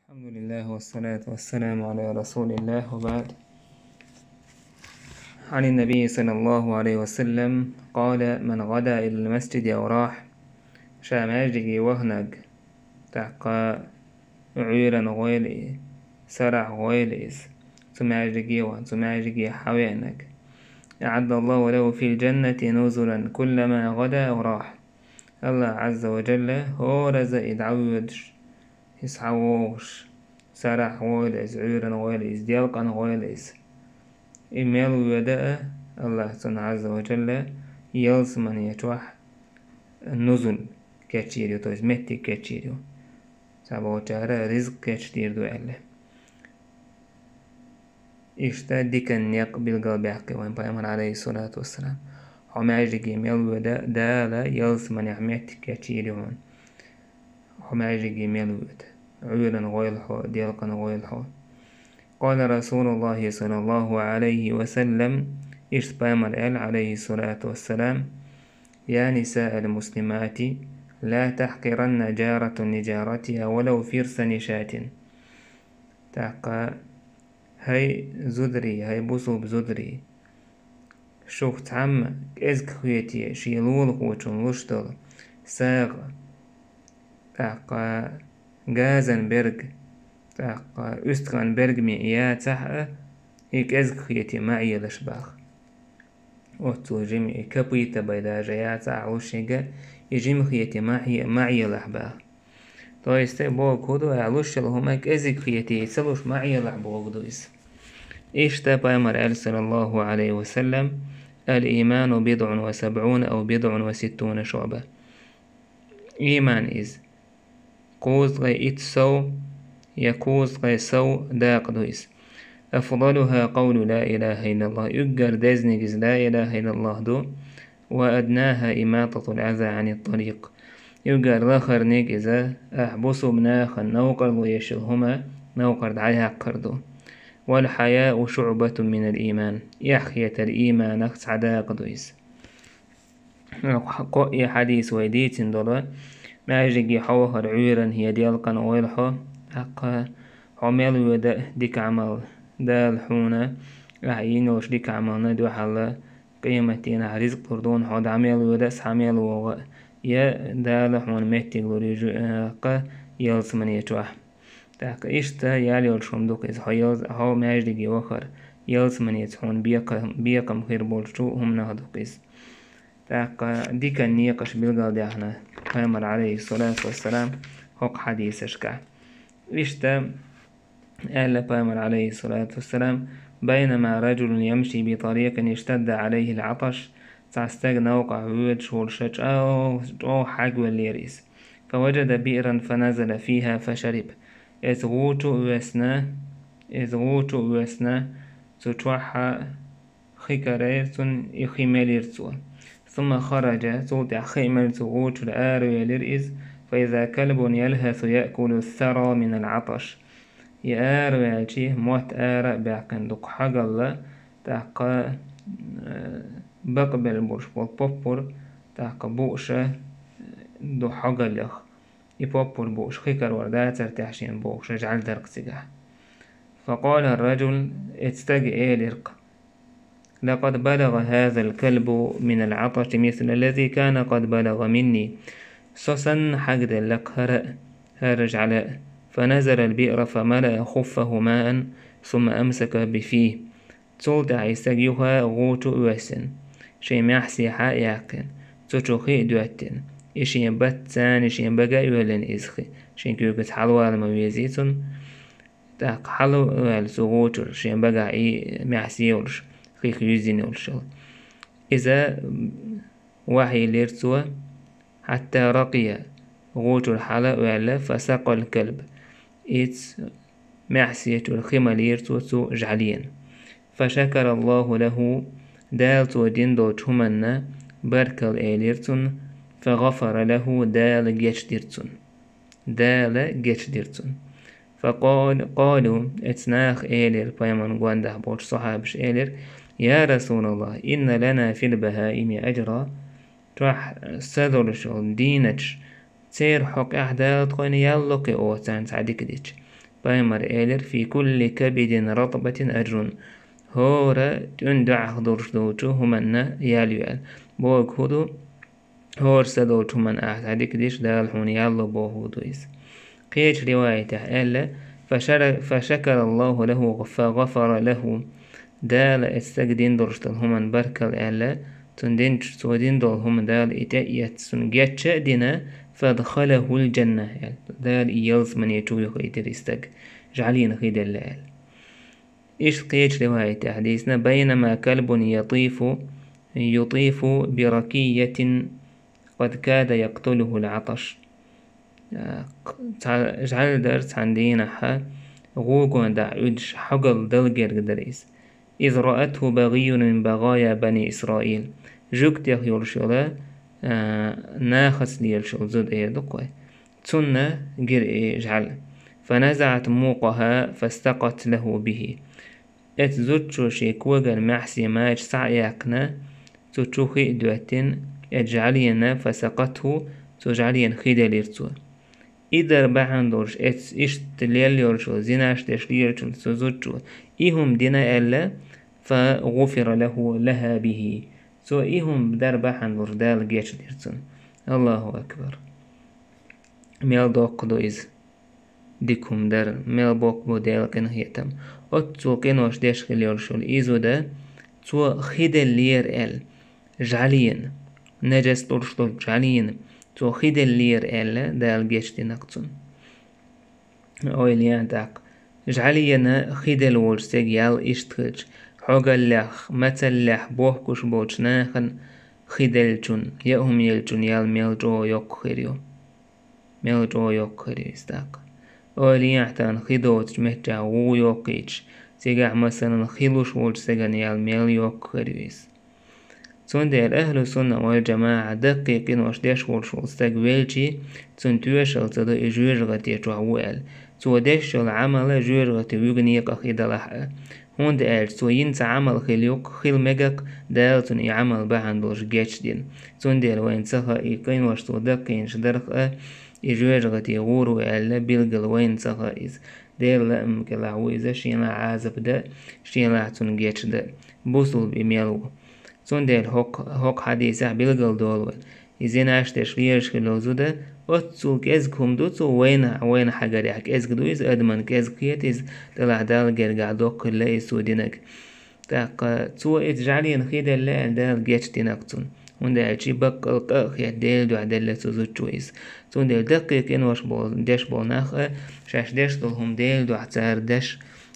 الحمد لله والصلاة والسلام على رسول الله وبعد. عن النبي صلى الله عليه وسلم قال: من غدا إلى المسجد أو راح شاماجي وهنج تحقى عيرا غويلي سرع غويليس سماجي حوينك أعد الله له في الجنة نزلا كلما غدا أو راح. الله عز وجل هو رزق يدعودش يسحوش سرح غويليس عيرا غويليس ديالقا غويليس إيميل يداء الله سبحانه عز وجل يلس من يتوح النزل كاتشيريو تويز متي كاتشيريو سابو تارا رزق كاتشير دو أله إشتا ديكن يقبل قلبي حقي وين بيامر عليه الصلاة والسلام حماجي إيميل يداء دالا يلس من يحميت كاتشيريون حماجي إيميل يداء عيولا غويلحو ديالقا غويلحو. قال رسول الله صلى الله عليه وسلم إشتبامر عليه الصلاة والسلام: يا نساء المسلمات لا تحقرن جارة لجارتها ولو فرس نشاة. تاقا هاي زدري هاي بوسو بزدري شوف تعم إزك خويتي شيلول خوتون لشتل ساغ تاقا غازن برغ تاقا أستغن برغ مئيات سحقة إيك إزك خويتي معي لشباخ وطو جيمي كبيتا بيدا جيات سحوشيغا يجيم خويتي معي لحباخ تو يستي بوغ هدو علوش لهمك إزك خويتي يسلوش معي لحبوغ دويس. إشتا بايمر صلى الله عليه وسلم: الإيمان 70 أو 60 شعبة. إيمان إز قوز غي إتسو يكوز غي سو داق دويس. أفضلها قول لا إله إلا الله يقر دزنجز لا إله إلا الله دو، وأدناها إماطة الأذى عن الطريق يقر لخر نجزة أحبسوا بناخا نوقر ويشلهما نوقر دعيها قردو. والحياء شعبة من الإيمان يحية الإيمان أخس عداق دويس. قوئي حديث ويديت دولا معجي حوهر عيرا هي ديالقا ويلحو حقا عمل ودا ديك عمل دال حونا عينوش ديك عملنا دو حلا قيمتين رزق بردون حود عمل ودا سعمل وغا يا دال حون مهتي غوريجو قا يلس من يتوح تاك إشتا يالي والشوم دوكيز هاو ماجدي وخر يلس من يتحون بيقم خير بولشو هم نهدوكيز تاك ديكا نيقش بلغال ديحنا قيمر عليه الصلاة والسلام حق حديث اشكع. إشتا قال قيمر عليه الصلاة والسلام: بينما رجل يمشي بطريق اشتد عليه العطش تعستغنى وقع عود شولشج أو حاجو الليريس فوجد بئرا فنزل فيها فشرب. إذغوتو وسنا تتوحى خيكاريرتون إخيماليرتو ثم خرج توضع خيمل تغوت الآر يلرئز فإذا كلب يلهث يأكل الثرى من العطش يآر يلشيه موت آر بأكن دق حقل تحقى بقبل بوش بوبور تحقى بوشة دو حقل يخ يبوبور بوش خيكر وردات ترتحشين بوش جعل درق سجح. فقال الرجل: اتستجئ لرق لقد بلغ هذا الكلب من العطش مثل الذي كان قد بلغ مني سوسن حقد لك هرج على فنزل البئر فملأ خفه ماء ثم أمسك بفيه تولدع يستجيها غوت وسن شي محسي حائق تشوخي دوتن إشي باتان إشي بقى يولن إزخي شي كيوكت حلوة المويزيتون تاق حلو السغوتر شي بقى محسي يولش خيخ يزين يولشل. إذا وحي ليرتوا حتى رقي غوت الحلا وعلا فسق الكلب إتس معسية الخيمة ليرتوا جعليا فشكر الله له دالتو ديندو تهمنا بركل إيليرتون فغفر له دال جيشديرتون قالوا اتناخ إيلير بايمان قوانده بوش صحابش إيلير: يا رسول الله إن لنا في البهائم أجرا راح سذرش دينتش تير حق أحداث قوين يلقي أوتان تعديك ديش بايمر إيلر في كل كبد رطبة أجر هورا تندع خضرش دوتو همنا ياليال بوك هدو هور سدوتو من أحد ديش دال حون يالله بوهودو إس قيش رواية ألا فشكر الله له فغفر له دال استجدين درشتل همن بركل ألا تندين تودين دول هم دال إتأيت سنجت دينا فادخله الجنة دال إيالز من يتوي خيتر استج جعلين خيد الليل إيش قيش رواية حديثنا بينما كلب يطيف بركية قد كاد يقتله العطش جعل درس عندنا حا غوغو دا عدش حقل دلجر دريس إذ رأته بغي من بغايا بني إسرائيل جوكت يخيرشولا ناخس ليرشول زود دقوي تسنة جر جعل فنزعت موقها فاستقت له به اتزوتشو شيكوغا المحسي ماج سعياكنا تشوخي دواتين اجعلينا فسقته تجعلين خيدا ليرتو إذا بعن دورش إيش تليل يرشو زيناش تشليرشو تزوتشو إيهم دينا ألا فغفر له لها به سو إيهم در بعن دورش دال جيش ليرتون الله أكبر ميل دوق دويز ديكم در ميل بوك بوديل كن هيتم أتو كنوش ديش خليرشو إيزو دا تو خيدا لير أل جعلين نجس دورشتو جعلين تو خيد اللير إلا دال جيش دي نقصن أويليان تاق جعلينا خيد الورسيق يال إشتخج حوغ اللح متلح بوحكوش بوش ناخن خيد الجن يأهم يلجن يال ميلجو يوك خيريو استاق أويليان تان خيدوت جمهجا وو يوكيج سيقع مثلا خيلوش وولج سيقن يال ميل يوك خيريويس تندير أهل السنة والجماعة دقيقين وش ديش ورشو استقبلتي تنتوشل تدو إجويرغتي تعوال تو ديشل عمل جويرغتي ويغنيق أخيد لحق هون دقال تو ينت عمل خيليوك خيل مجاك دالتون إي عمل بحن دوش جيتش دين تندير وين سخا إيقين وش تو دقين شدرخ إجويرغتي غورو ألا بيلغل وين سخا إز دير لأم كلاعويزة شينا عازب دا شينا تون جيتش دا بوصل بميلو تندير هوك حديثة بيلغل دولو إذن أشتش ليرش خلوزو دا أتسو كيزكم دوتسو وين حقريك إزك دويز أدمن كيزكيت إز تلع دال جرقع دوك اللي إسو دينك تاق تو إتجعلين خيدا اللي دال جيتش دينكتون وندا أجي بق القاق يديل دو عدل تزوجو إز تندير دقيق إن وش بول ديش بول ناخ شاش ديش دولهم ديل دو عتار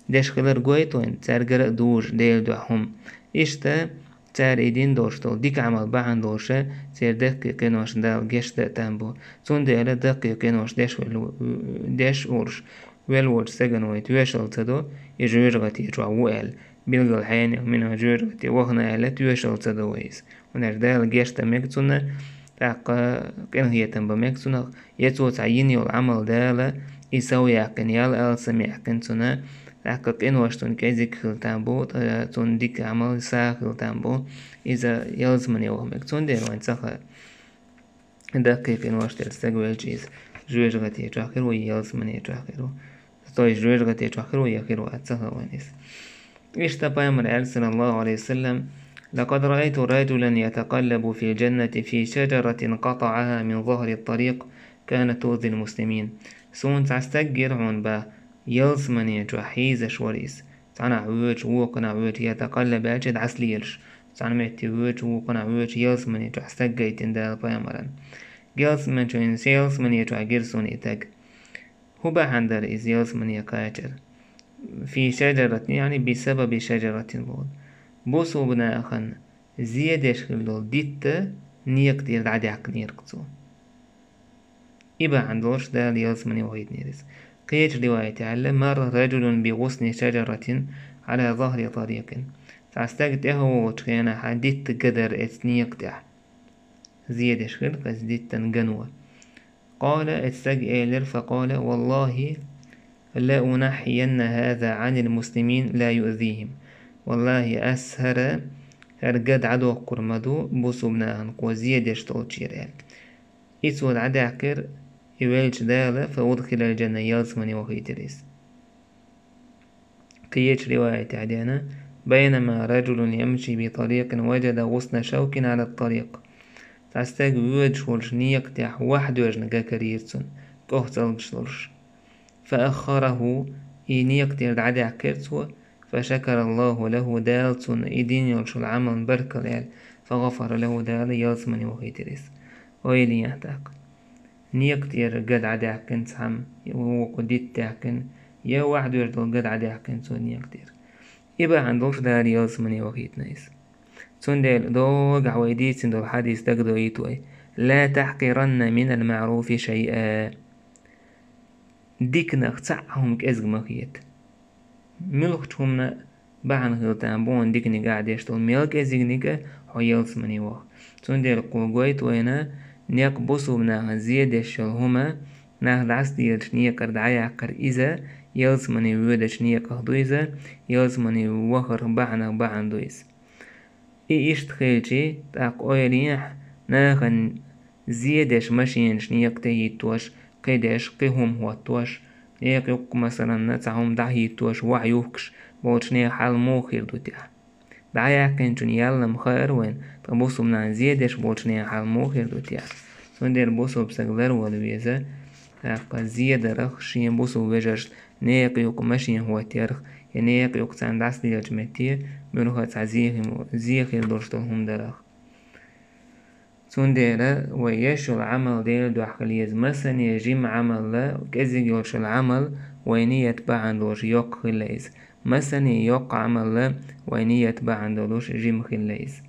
ديش خلر قويتوين تار قرق دوش ديل دو هم إشتا تار إيدين دوشتول ديك عمل بعن دوشة تير دقيقين وش دال جيش دا تنبو تندير دقيقين وش ديش ورش ويلورش سجن ويتوشل تدو يجويرغتي يجوال بيلغل حياني منها جويرغتي وغنا ألا توشل تدو ويس ونر دال جيش دا ميكتونا تاقا كن هي تنبا ميكتونا يتو تعيني والعمل دالا يسوي يقن يال أل سميع كنتونا تاقا كن وشتون كيزيك خلتانبو تون ديك عمل سا خلتانبو إذا يلزمن يوهمك تون دير وين سخا دقيقين وشتل ساقوال جيز جويرغتي يتوخر ويلزمن يتوخرو طوي جويرغتي يتوخر ويخيرو أتسخا وينيس إشتا بايمر أرسل الله عليه وسلم لقد رأيت رجلا يتقلب في الجنة في شجرة قطعها من ظهر الطريق كانت تؤذي المسلمين سون تعستجر عن با يلزمن يجوحيز شوريس تعنا عوج وقنا عوج يتقلب أجد عسليرش تعنا ميتي عوج وقنا عوج يلزمن يجوحستجي تندال بايمرا يلزمن جوين سيلزمن يجوحجرسون يتج هو با عندر إز يلزمن يقاجر في شجرة يعني بسبب شجرة بود بوسو بنا أخن زيادش خلال ديتا نيك دير دعدي عق نيركتو إبا عندوش دال يلزمني وغيد نيرس قيج رواية على مر رجل بغصن شجرة على ظهر طريق تعستقت اهو وتخينا حديت قدر اتنيك دع زيادش خلق ازديت تنقنوة قال اتسق إيلر فقال والله لا أنحين هذا عن المسلمين لا يؤذيهم والله أسهر هرقد عدو قرمدو بوسو بناهن قوزيدش تولشير إسود عدعكر يوالج دالة فأدخل الجنة يلزمني وخيتريس قيش رواية عدينا بينما رجل يمشي بطريق وجد غصن شوك على الطريق تستاج ويوجش نيق تاح واحد وجنقا كريرتون كوهتلجش فأخره نيق تير عدع كرتو فشكر الله له دالتون إدين يلش العمل بركل فغفر له دال يلزمني وهيتريس ويلي يهتاك نيق تير قد عدع كنت عم وقديت تاكن يا واحد وجدل قد عدع كنت نيق تير إبا عندوش دال يلزمني وهيتنيس تندل دوغ عويديت دو الحديث دقدو يتوي لا تحقرن من المعروف شيئا ديك نختعهم كأزق مخيت ملختهم بعن غلطان بون ديك نقاعد يشتغل ميلك أزق نقا حيالس مني واخ تندل قوغويت وينا نيق بصو بنا زيادة شلهما ناخد عسديلش نيقر دعايا إذا يلس مني ويدش نيق هدويزا يلس مني وخر بعن دويز إيش تخيلشي تاق أويليح ناخن زيادش ماشينش نيقتي توش قيدش قيهم هو توش يق مثلا نتاهم دعي توش وعيوكش بولش نيق حال موخير دوتيح دعايا كنتون يالم خير وين تبوصو من زيادش بولش نيق حال موخير دوتيح سندير بوصو بسغلر والويزا تاق زيادة رخ شين بوصو ويجرش نيق يوك ماشين هو تيرخ ينيق يوك تان داس ديالج متير بنوها زيخي دوشتهم درخ تندير ويشو العمل ديال دو حخليز مثلا يجيم عمل لا كذي يوش العمل وينية بعن دوش يوق خليز مثلا يوق عمل لا وينية بعن دوش جيم خليز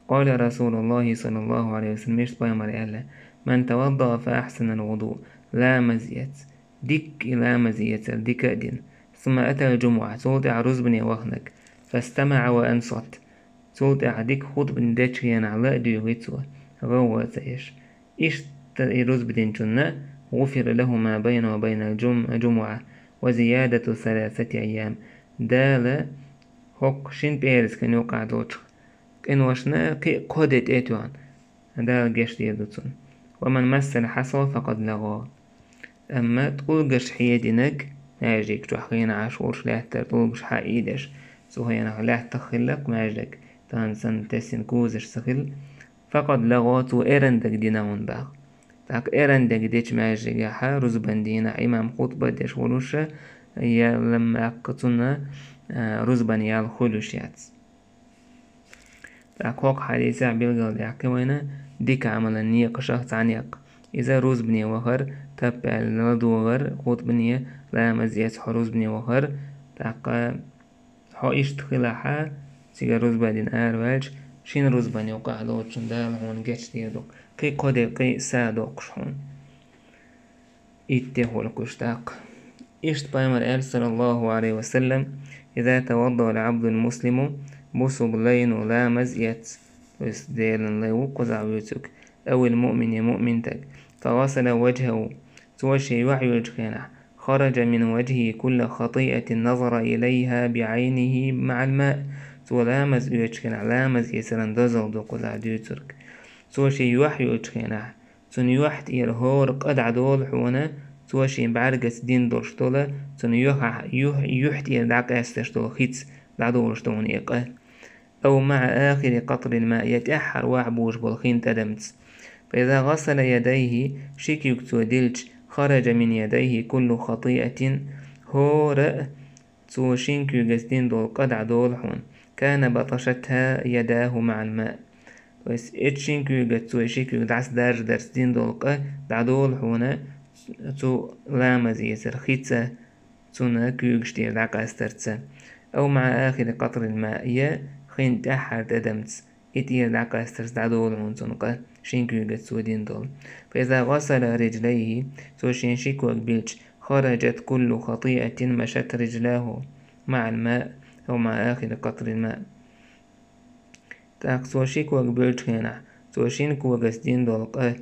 قال رسول الله صلى الله عليه وسلم مش بيامر من توضأ فأحسن الوضوء لا مزيت ديك لا مزيت ديك أدين ثم أتى الجمعة توضع رزبني وخنك فاستمع وأنصت توضع ديك خود بن داتشيان على ديوغيتسو غوة زيش إيش رزبدين جنة غفر له ما بين وبين الجمعة وزيادة 3 أيام دالة هوك شين بيرس كان يوقع دوتش كان وشنا كي قودت إيتوان دال جيش ديدوتون ومن مس الحصى فقد لغى أما تقولش حيدينك ناجيك تحقين عاشورش لا تقولش حقيدش سوهينا لا تخلق ماجدك تانسن تسين كوزش سخل فقد لغاتو إرندك ديناون باغ تاك إرندك ديش ماجدك حا رزبان إمام خطبة ديش ولوشة يا لما أقتنا رزبان يال خلوشيات تاك هوك حديثة بيلغل يحكوينا ديك عمل النيق شخص عنيق إذا روز بني وخر تبع الردوغر خوت بني لا مزيت حروز بني وخر تاق حايش تخلحا سيجا روز بعدين والج شين روز بني وقع لوتشن دال هون جيش ديدو كي قدي قي سادوقش هون إتهو الكشتاق إشت بايمر صلى الله عليه وسلم إذا توضأ العبد المسلم بوسو بلين ولا مزيت ويسديل ليو قزع ويتك أو المؤمن مؤمنتك فغسل وجهه توشي وحي وجهنا خرج من وجهه كل خطيئة نظر إليها بعينه مع الماء تولامز وجهنا لامز يسرن دزل دو قزع ديوترك توشي وحي وجهنا تن يوحت يرهور قد عدول حونا توشي بعرقس دين درشتولا تن يوحت يردعك استشتول خيتس دعدول شتون إيقه أو مع آخر قطر الماء يتأحر وعبوش بالخين تدمت فإذا غسل يديه شكيك تودلج خرج من يديه كل خطيئة هو توشينكو جسدين دول قدع دول حون كان بطشتها يداه مع الماء بس اتشينكو جتوشيكو دعس درس دين دول قدع دول حون تو لامز يسر خيتسا تونا كيوغشتير دعك استرتسا أو مع آخر قطر الماء يا خين تأحر تدمت إتير دعك استرس دعدول حون تنقى شينكو جتسودين دول فإذا غسل رجليه توشين شيكو بيلج خرجت كل خطيئة مشت رجلاه مع الماء أو مع آخر قطر الماء تاك توشي كوغ بيلج هنا توشين كوغ دين دولقه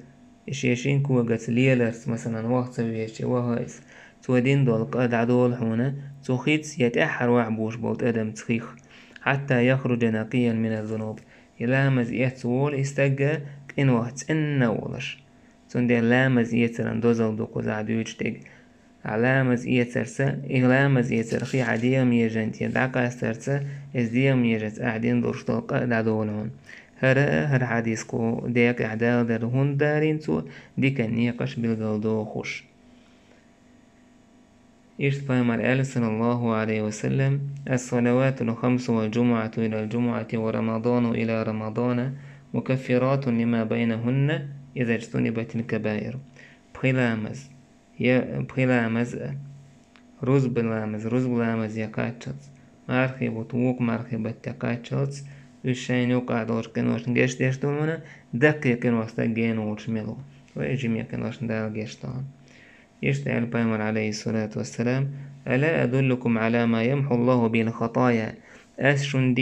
إشيشين كوغ ليلرس مثلا وقت بيشي وهايس تودين دولقه دعدول حونا توخيتس يتأحر وعبوش بولت أدم تخيخ حتى يخرج نقيا من الذنوب يلامز يتسول استجا كإن وقت إنه ولش تندير لامز يتسرن دوزل دوكو زعدو يجتك علامز يترسا إغلامز يترخي عديم يجنتي دعقا استرسا ازديم يجت أعدين درشتوقا دعدولون هر حديثكو ديك أعدال درهون دارين تو ديك النيقش بالقلدو خوش إشت بامر صلى الله عليه وسلم الصلوات الخمس والجمعة إلى الجمعة ورمضان إلى رمضان مكفرات لما بينهن إذا اجتنبت الكبائر بخلامز روز بلامز يقاتشت مارخي بطوق مارخي بتقاتشت الشين يقع دوش كنوش ديش دولمنا دقي كنوش تجين وشملو ويجي ميكنوش دال جيشتان يشتعل البيمر عليه الصلاة والسلام ألا أدلكم على ما يمحو الله به الخطايا أشن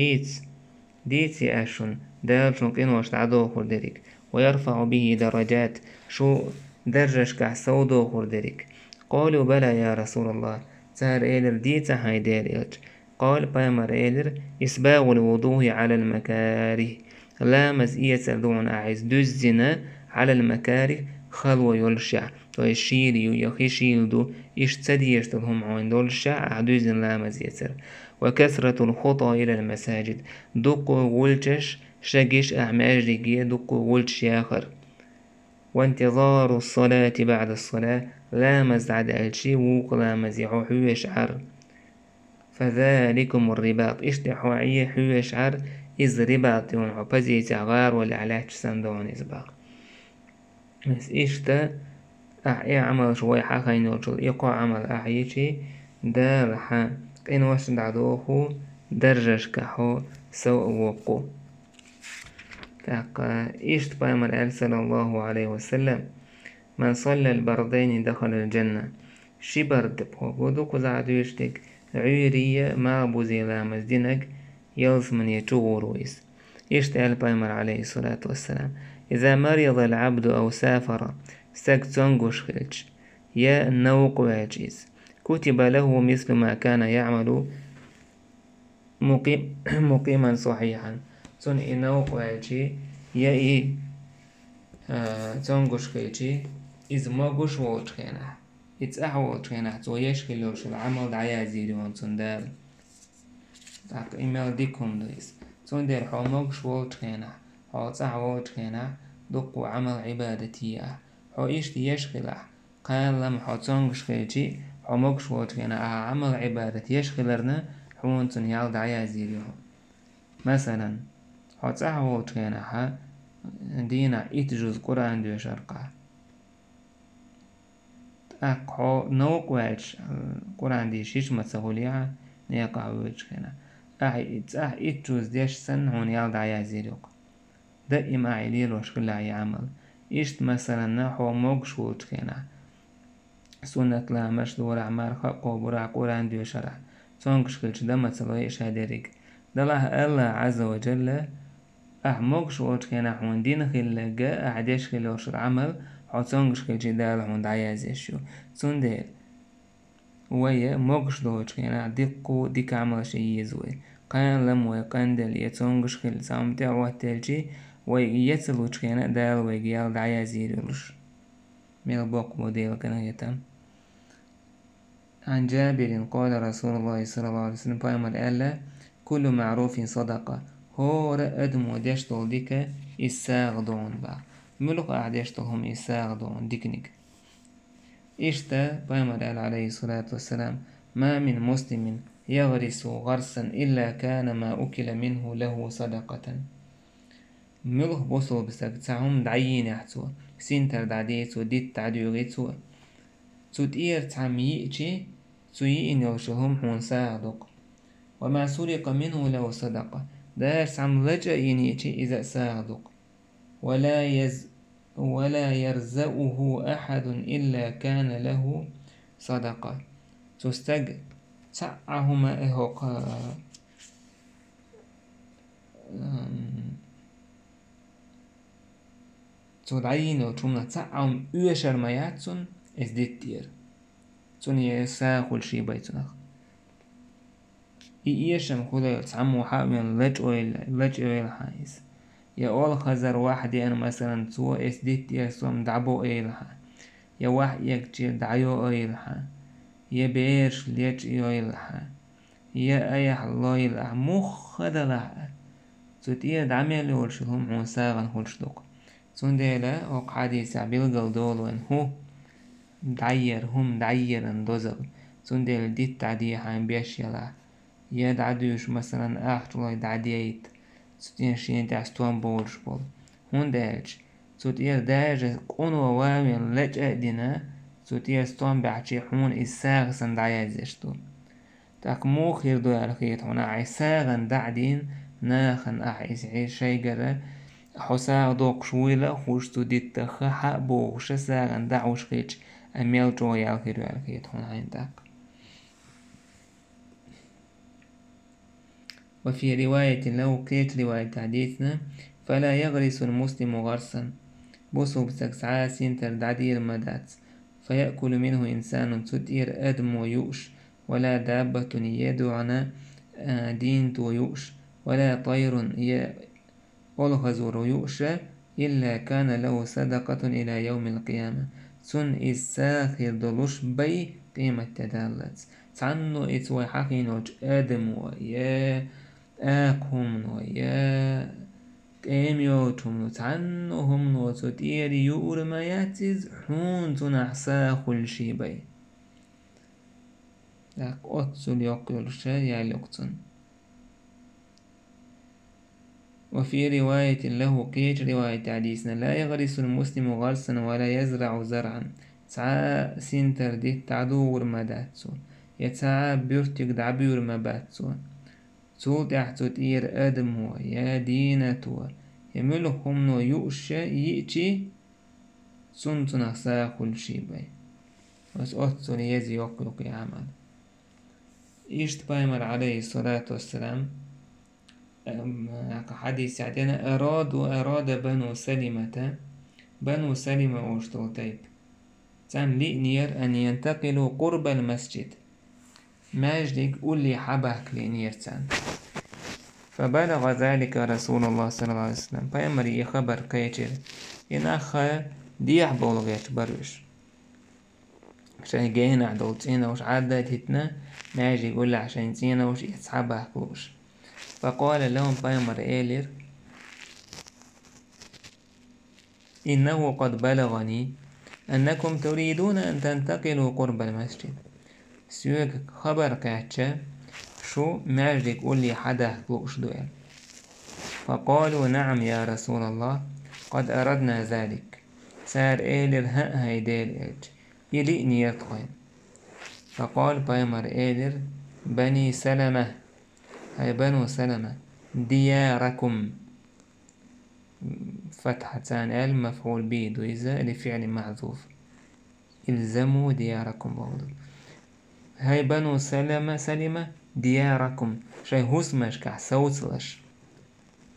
ديتي أشن دالشن كنوش تعدو خردرك ويرفع به درجات شو درجش كحسودو خردرك قالوا بلى يا رسول الله تار إيلر ديتا هايدير إلج قال بيمر إيلر إسباغ الوضوء على المكاره لا مزئية سردون أعز دزنا على المكاره خلو يلشع ويشيل يخيشيل دو يشتدي يشتدهم عين دولشع عدوزن لا مزيتر وكثرة الخطى إلى المساجد دقو ولتش شجش أعماج رجية دقو ولتش ياخر وانتظار الصلاة بعد الصلاة لا مزعد الشي وقلا مزيعو حوش عر فذلكم الرباط اشتحو عيه حوش عر إذ رباط ينعبزي تعغار والعلاج سندون إزباق بس إشتا أحيا عمل شوي حقا ينوشل إيقو عمل أحيشي دار حا كين وش دعدوخو درجش كحو سوء وقو كاقا إشت بامر صلى الله عليه وسلم من صلى البردين دخل الجنة شي برد بودو كزعدو يشتك عيرية ما بوزي لامز دينك يلز من يتوغر ويس إشت بامر عليه الصلاة والسلام إذا مرض العبد أو سافر سكتونغوش خلج يا نوق واجيز كتب له مثل ما كان يعمل مقيما صحيحا تون إنوق واجي يا تونغوش خلجي إذ موغوش ووشخينا إتساح ووشخينا تو يشخلوش العمل دعيا زيري وانتون دال تاك إيميل ديكم دويس تون دير حو موغوش ووشخينا حو تساح ووشخينا دقو عمل عبادتي حو إشتي يشغله قال لم حو تونغش خيجي حو موغش ووتغينا عمل عبادة يشغلرنا حو انتون يال دعيا زيريو مثلا حو تساح ووتغينا دينا إتجوز قرآن ديو شرقه حو نوق واج قرآن دي شيش متسهوليها نيقع ووتغينا تساح إتجوز ديش سن هون يال دعيا زيريو دائما عيليل وشغل عمل إشت مثلا نحو موغش ووتغينا سنة لا مشدور عمار خاقو برا قرآن ديو شرح تونغش خلش دم تسلوي إشهادريك دله الله عز وجل موغش ووتغينا حون دين خلقا أعديش خلوش العمل حو تونغش خلش دال حون دعيازيشو تندير ويا موغش دوتغينا ديقو ديك عمل شي يزوي قان لم ويقندل يتونغش خل سامتع واتلجي ويتسلو تغينا دال ويقيال دعيازيرلوش ميل بوق موديل كان يتم عن جابر قال رسول الله صلى الله عليه وسلم بأمر ألا كل معروف صدقة هو رأدم وديشتل ديك إساغدون با ملق أعديشتلهم إساغدون ديكنيك إشتا بأمر ألا عليه الصلاة والسلام ما من مسلم يغرس غرسا إلا كان ما أكل منه له صدقة ملق بوصل بسك تعهم دعيين يحتوى سينتر دعديت وديت تعديوغيتو تدير تعميئتي تيئن يوشهم حون ساغدق وما سرق منه له صدقة دارس عم لجأ ينيتي إذا ساغدق ولا يرزقه أحد إلا كان له صدقة تستج تعهما إهوق تدعين وتمنا تعهم يشر مياتون إزديتير توني ساخل شي بيتنخ إيشم خدا يتعمو حاوين لجأ الحايس يا أول خزر واحد أنا مثلا تو إزديتير سوم دعبو إلها يا واحد يكتير دعيو إلها يبيرش ليش يلحى يا أيح الله يلح مخ هذا لحى تتير دعمل ورشهم عساغن هولشدوق سندلا وقعدي سعبيل قلدول وان هو دعير هم دعيرن دوزل سندل ديت تعدي حان بيش يلا يا دعدوش مثلا احتوى دعديت ستين شين تعستوان بولش بول هون دالج سوتير داج قون وواوين لج أدنا سوتير ستوان بعشي حون إساغ سندعيا زيشتو تاك موخ يردو على خيط هنا عساغن دعدين ناخن أحيس عيش شيجرة حساغ دوق شويلة خوشتو ديت تخا بوغش ساغن دعوش خيج أميل جوي على خيط هنا عندك. وفي رواية لو كيت رواية حديثنا فلا يغرس المسلم غرسا بوسو بسكسعا سينتر دعدير مدات فيأكل منه إنسان تدير أدم ويؤش ولا دابة يدعنا دين ويؤش ولا طير ألغز ويؤش إلا كان له صدقة إلى يوم القيامة سن إساخر دلوش بي قيمة تدالت تعنو إتوى حقينوج آدم ويا آكهم ويا كيميوتهم تعنهم وتدير يور ما ياتز حون تنحسا كل شي بي لك أتسل يقل شيء يلقتن. وفي رواية له قيج رواية حديثنا لا يغرس المسلم غرسا ولا يزرع زرعا تعا سنتر دي تعدور مداتسو يتعا بيرتك دعبير مباتسو سول تحتو تير أدم هو يا دينتو يملهم نو يؤشى يأتي سنتنا ساكل شي بي بس أتسو ليزي يقلق عمل إيشت بايمر عليه الصلاة والسلام حديث عندنا أراد بنو سلمة وشتوتيب تم لئنير أن ينتقلوا قرب المسجد ماجدك قولي حبك لئنير تم فبلغ ذلك رسول الله صلى الله عليه وسلم بايمر يخبر كيتر ينخى ديح بولغيت بروش عشان جينا عدولتين وش عدد هتنا ماجي يقول عشان تينا وش يتحبه كوش فقال لهم بايمر إيلير إنه قد بلغني أنكم تريدون أن تنتقلوا قرب المسجد سيوك خبر كاتشا شو ماجدك قولي حدا كوش دوال فقالوا نعم يا رسول الله قد أردنا ذلك سار إيلير هاي ديل إيج إليني يتخين فقال بايمر إيلير بني سلمة هاي بنو سلمة دياركم فتحتان المفعول به دويزة لفعل محذوف إلزموا دياركم برضو هاي بنو سلمة دياركم شي هسمش كح صوتلش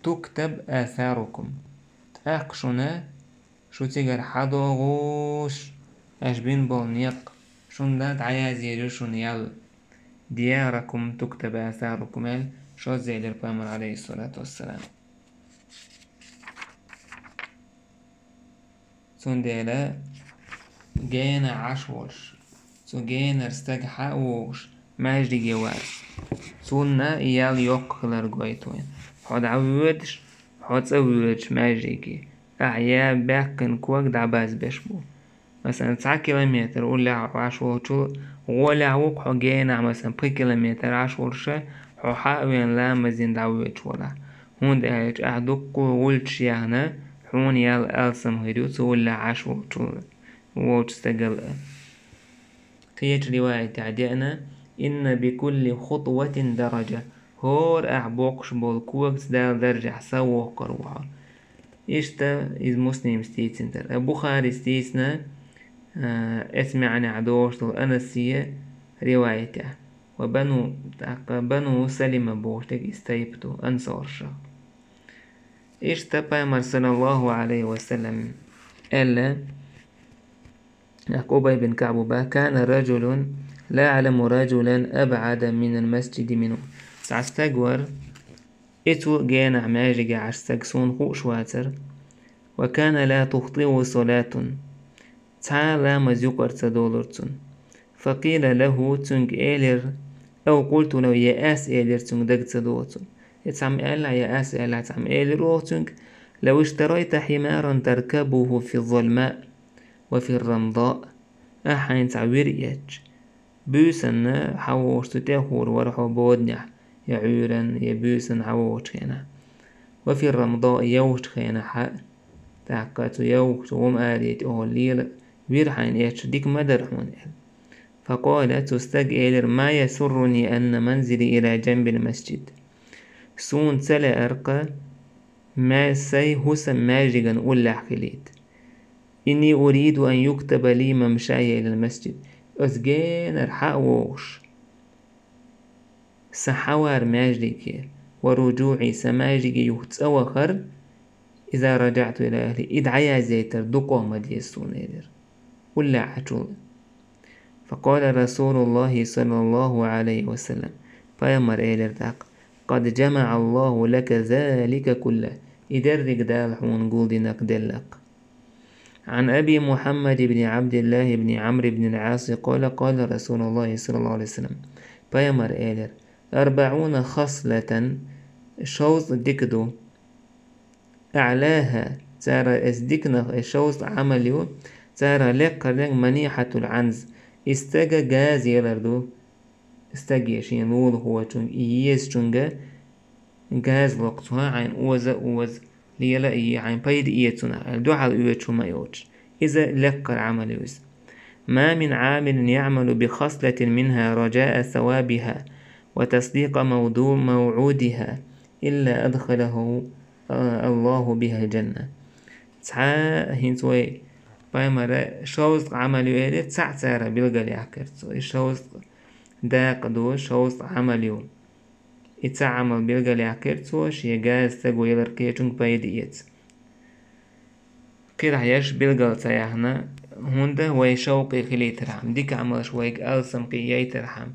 تكتب آثاركم تأقشنا شو تيجر حدوغوش أشبين بولنيق شون داد عيازي رشون يال دياركم تكتب آثاركم شو زي للبامر عليه الصلاة والسلام سون ديلا جينا عشوش سو جينا رستجحا ووش ماجدي جواز سونا إيال يوكلر قويتوين حد عودش حد سويلش ماجدي أحيا باكن كوك دعباز بشبو مثلا 9 كيلومتر ولا 10 ولا عوق حجينا مثلا 3 كيلومتر 10 حاوين لا مزين دعويت ولا هون دهج أحدق ولش يعني حون يال ألسم هيدوس ولا 10 وتستقل كيت رواية تعدينا إن بكل خطوة درجة هور أحبوقش بالكوكس دال درجة سوى قروها إشتا إز مسلم ستيتسنتر البخاري ستيتسنا اسمع عن عدوش الأنسية روايته وبنو سلمة بوشتك استيبتو أنصارشا إشتا بايمر صلى الله عليه وسلم ألا أبي بن كعب كان رجل لا أعلم رجلا أبعد من المسجد منه سعستقور إتو جانا ماجي عستقسون خوش واتر وكان لا تخطئ صلاة تعالى مزيقر تدولرتون فقيل له تنج إيلر أو قلت له يا أس إيلر تنج دقت دوتن يتعم إلا يا أس إلا تعم إيلر تنج لو اشتريت حمارا تركبه في الظلماء وفي الرمضاء أحين تعوير إيج بوسن حوش تتاخور ورحو بودنح يعورن يبوسن حوش هنا وفي الرمضاء يوش خينا حق تعقات يوش ومآليت أوليل ويرحين إيش ديك مدرحون فقال تستجئلر ما يسرني أن منزلي إلى جنب المسجد سون سلا أرقى ما سي هسم ماجيغا أولا حكيليت إني أريد أن يكتب لي ممشاي إلى المسجد أسجين أرحق ووش سحوار ماجيك ورجوعي سماجيك يهتسوخر إذا رجعت إلى أهلي إدعيا زيتر دقوم ديسون إلر ولا عجول فقال رسول الله صلى الله عليه وسلم فيمر إلر داق قد جمع الله لك ذلك كله إدرك دالحون قول دينك دلق عن أبي محمد بن عبد الله بن عمرو بن العاص قال رسول الله صلى الله عليه وسلم فيمر إلر 40 خصلة شوز ديكدو أعلاها ترى أسدكنا شوز عمليو ترى لك منيحة العنز استجا جاز يلردو استجي شين لول هو تون إيس تونجا جاز وقتها عين أوز ليلا إيه عين بيد إيتنا دو على إيوتشو ما يوتش إذا لك العمليوز ما من عامل يعمل بخصلة منها رجاء ثوابها وتصديق موعودها إلا أدخله الله بها الجنة تسعى هنتوي بايمرا شوز عمليو إلي تسعى بلغالي عكرت شوز داق دو شوز عمليو إتسعى عمل بلغالي عكرت شي جاز تقو يلرقية جنك بايديت كده حياش بلغال تايحنا هوندا وي شوقي خلي ترحم ديك عمل شويك ألسم قياي ترحم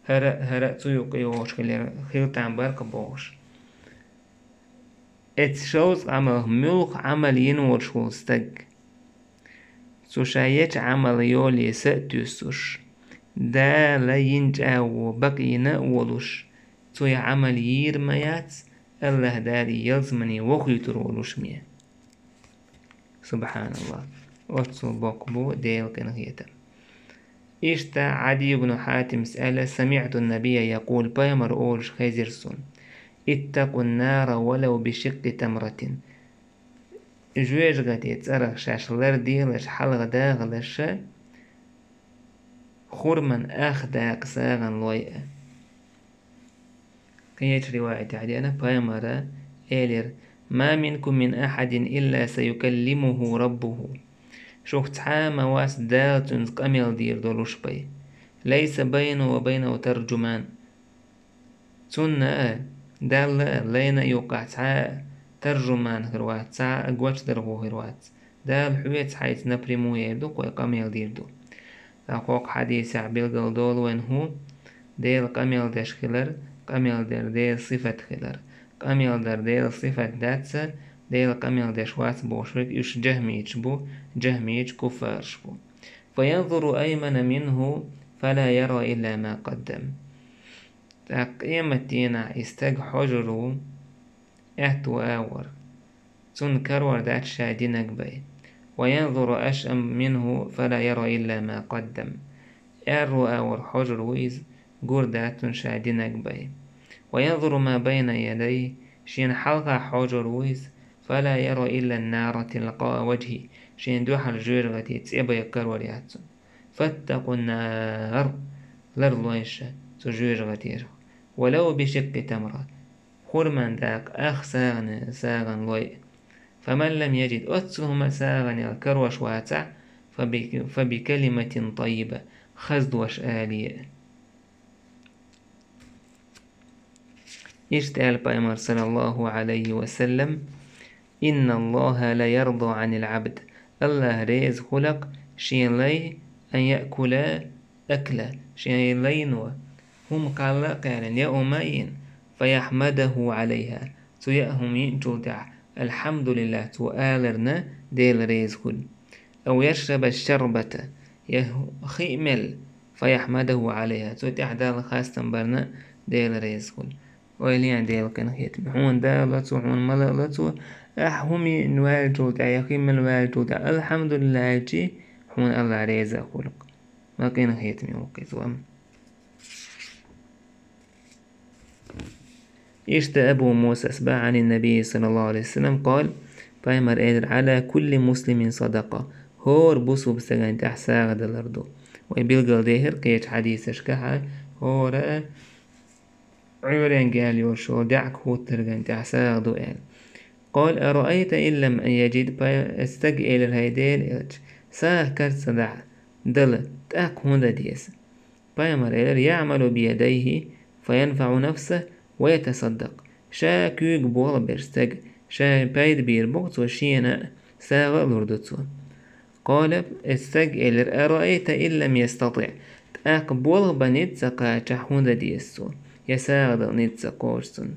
هرأ تيوقي ووش خلي تعم بارك بوش ات شوز عمل ملخ عمل ينور شو استج سوشايت عمل يولي سأتوسوش دا لا ينجاو بقينا ولوش توي عمل يرميات الله داري يلزمني وخيتر ولوش ميه سبحان الله واتسو بقبو ديل كنغيتا إشتا عدي بن حاتم سأل سمعت النبي يقول بايمر أولش خيزرسون اتقوا النار ولو بشق تمرة جويج غدي تسرق شاشلر ديلش حلغ داغلش خورمن أخداق ساغن لويئة كيش رواية عدينا بايمر إيلر ما منكم من أحد إلا سيكلمه ربه شوخت حاما واس دالتونز قميل دير دولوش بي ليس بينه وبينه ترجمان تون دال لينا يوقع ترجمان هروات أقوات درغو هروات دال حويت حيث نبرمو يبدو قوي قميل دير دو تاقوق حديث عبيل دول وين هو ديل قميل داش خلر قميل ديل صفة خلر قميل ديل صفة داتسر ديل قميل دشوات بوشرك يش جهميج كفار شبو فينظر أيمن منه فلا يرى إلا ما قدم تقيمتينا استج حجرو اهتو آور تنكر وردات شادينك بي وينظر أشأم منه فلا يرى إلا ما قدم أرو آور حجر ويز قردات شادينك بي وينظر ما بين يديه شين حلقة حجر ويز فلا يرى إلا النار تلقاء وجهي شين دوح الجير غتي تسيبا يكر ولياتون فاتقوا النار لرلويشة تجير غتير ولو بشق تمرة خرمان داق أخ ساغن لوي فمن لم يجد أتسهم ساغن الكروش واتع فبكلمة طيبة خزدوش آلية اشتال بايمر صلى الله عليه وسلم إن الله لا يرضى عن العبد الله ريز خلق شين لي أن يأكل أكله شين لينو هم قال قال يومين فيحمده عليها تيأهم ينجودع الحمد لله تؤالرنا ديل ريز خل أو يشرب الشربة يخيمل فيحمده عليها سوت أحدال خاصة برنا ديل ريزقل ويليان ديل كان خيتم حون دالتو حون ملالتو أحومي نواجو تعيقين من الواجو الحمد لله جي حون الله ريزق خلق ما كان خيتم وقيتوام إشت أبو موسى أسبع عن النبي صلى الله عليه وسلم قال بايمر قادر على كل مسلم صدقة هور بوسو بسجن تحساغ دلردو ويبيلغل ديهر قيت حديث اشكحا هور عورين قال يوشو دعك هو ترغن تحساغ دو قال أرأيت إن لم يجد استجئل الهيدين إلج ساه كرت صدع دل تأك هوندا ديس بايمر يعمل بيديه فينفع نفسه ويتصدق شا كيك بول برستج شا بايد بير بوكس وشينا ساغ لردتو قال استجئل أرأيت إن لم يستطع تأك بول بنيت سقا تحوندا ديسو يساغ نيت سقورسون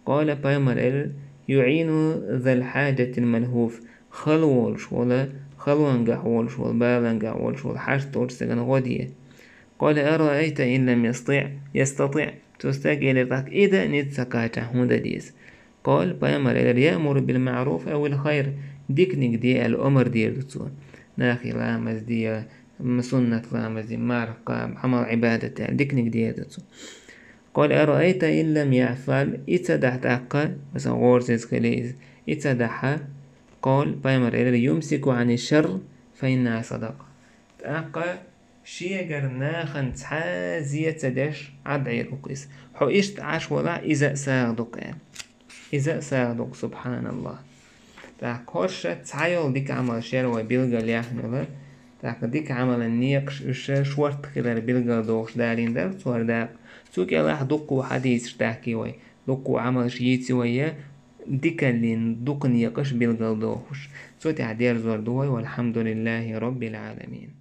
قال بايمر يعين ذا الحاجة الملهوف خلوولش ولا خلوانجح ولش ولا بالنجح ولش ولا حاجة ورسجن غودية قال أرأيت إن لم يستطع تستجيل لك إذا نتسكاته هوندا ديس قال بايمر يأمر بالمعروف أو الخير ديكنيك دي الأمر دير دتو ناخي لامز دي سنة لامز دي مارق عمل عبادة ديكنيك دير دتو قال أرأيت إن لم يفعل إتدحتك مثلا غورسيس كليز إتدحها قال بايمر يمسك عن الشر فإنها صدقة تأقى شيجر ناخن تحازية تدش عدعي رقيس حو إشت عاش ولا إذا ساغدك إذا ساغدك سبحان الله تأقوش تحايل ديك عمل شير وبيلغا ليحنو تاك ديك عمل النيقش شورت خلال بيلغا دوش دارين دار صور داك سوك يلاح دقو حديث تحكي وي دقو عمل شيتي ويا ديك اللي دق نيقش بيلغا دوش سوتي عدير زور دوي والحمد لله رب العالمين.